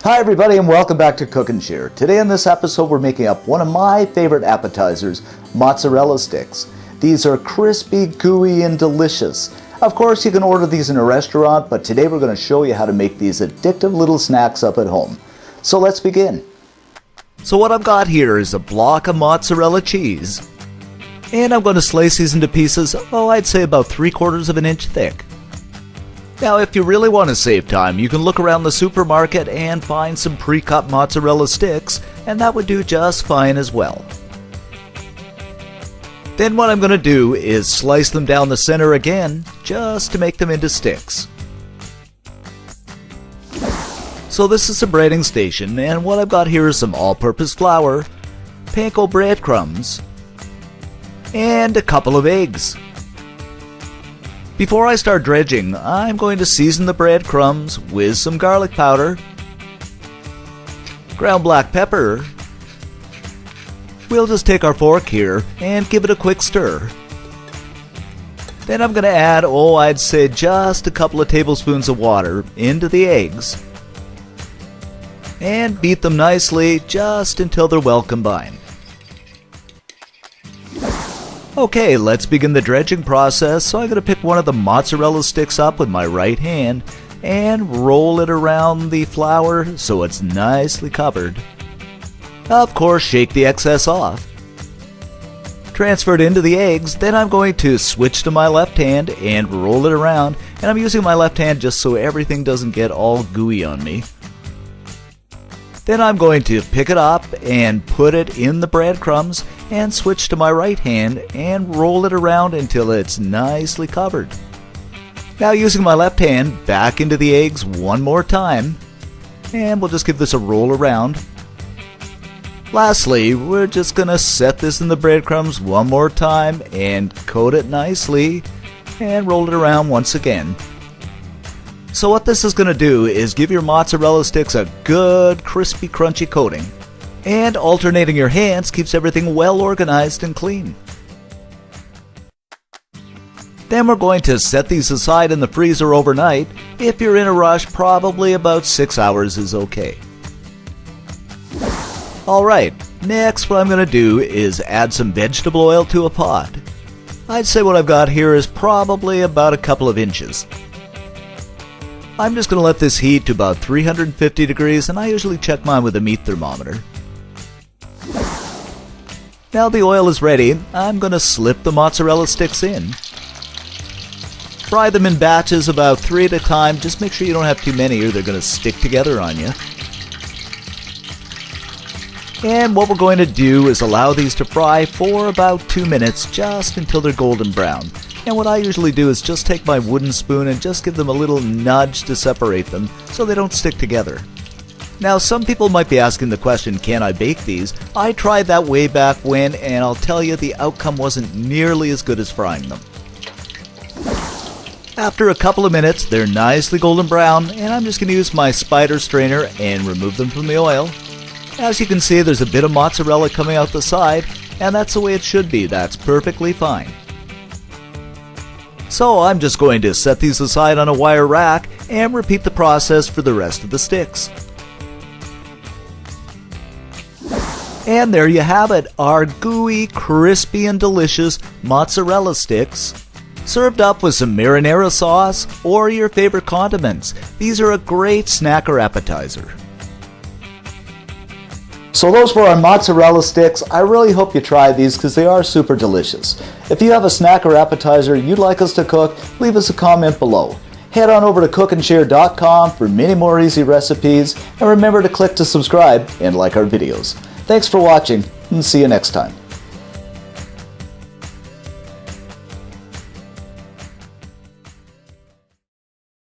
Hi everybody and welcome back to Cook and Share. Today in this episode we're making up one of my favorite appetizers, mozzarella sticks. These are crispy, gooey, and delicious. Of course you can order these in a restaurant, but today we're going to show you how to make these addictive little snacks up at home. So let's begin. So what I've got here is a block of mozzarella cheese. And I'm going to slice these into pieces, I'd say about 3/4 of an inch thick. Now, if you really want to save time, you can look around the supermarket and find some pre-cut mozzarella sticks, and that would do just fine as well. Then what I'm going to do is slice them down the center again, just to make them into sticks. So this is a breading station, and what I've got here is some all-purpose flour, panko breadcrumbs, and a couple of eggs. Before I start dredging, I'm going to season the breadcrumbs with some garlic powder, ground black pepper. We'll just take our fork here and give it a quick stir. Then I'm going to add, I'd say just a couple of tablespoons of water into the eggs and beat them nicely just until they're well combined. Okay, let's begin the dredging process. So I'm going to pick one of the mozzarella sticks up with my right hand and roll it around the flour so it's nicely covered. Of course, shake the excess off. Transfer it into the eggs, then I'm going to switch to my left hand and roll it around. And I'm using my left hand just so everything doesn't get all gooey on me. Then I'm going to pick it up and put it in the breadcrumbs and switch to my right hand and roll it around until it's nicely covered. Now using my left hand, back into the eggs one more time, and we'll just give this a roll around. Lastly, we're just going to set this in the breadcrumbs one more time and coat it nicely and roll it around once again. So what this is going to do is give your mozzarella sticks a good crispy crunchy coating. And alternating your hands keeps everything well organized and clean. Then we're going to set these aside in the freezer overnight. If you're in a rush, probably about 6 hours is okay. Alright, next what I'm going to do is add some vegetable oil to a pot. I'd say what I've got here is probably about a couple of inches. I'm just going to let this heat to about 350 degrees, and I usually check mine with a meat thermometer. Now the oil is ready, I'm going to slip the mozzarella sticks in. Fry them in batches about 3 at a time, just make sure you don't have too many or they're going to stick together on you. And what we're going to do is allow these to fry for about 2 minutes, just until they're golden brown. And what I usually do is just take my wooden spoon and just give them a little nudge to separate them so they don't stick together. Now some people might be asking the question, can I bake these? I tried that way back when, and I'll tell you the outcome wasn't nearly as good as frying them. After a couple of minutes, they're nicely golden brown, and I'm just going to use my spider strainer and remove them from the oil. As you can see, there's a bit of mozzarella coming out the side, and that's the way it should be. That's perfectly fine. So I'm just going to set these aside on a wire rack and repeat the process for the rest of the sticks. And there you have it, our gooey, crispy, and delicious mozzarella sticks. Served up with some marinara sauce or your favorite condiments. These are a great snack or appetizer. So those were our mozzarella sticks. I really hope you try these because they are super delicious. If you have a snack or appetizer you'd like us to cook, leave us a comment below. Head on over to cookandshare.com for many more easy recipes, and remember to click to subscribe and like our videos. Thanks for watching, and see you next time.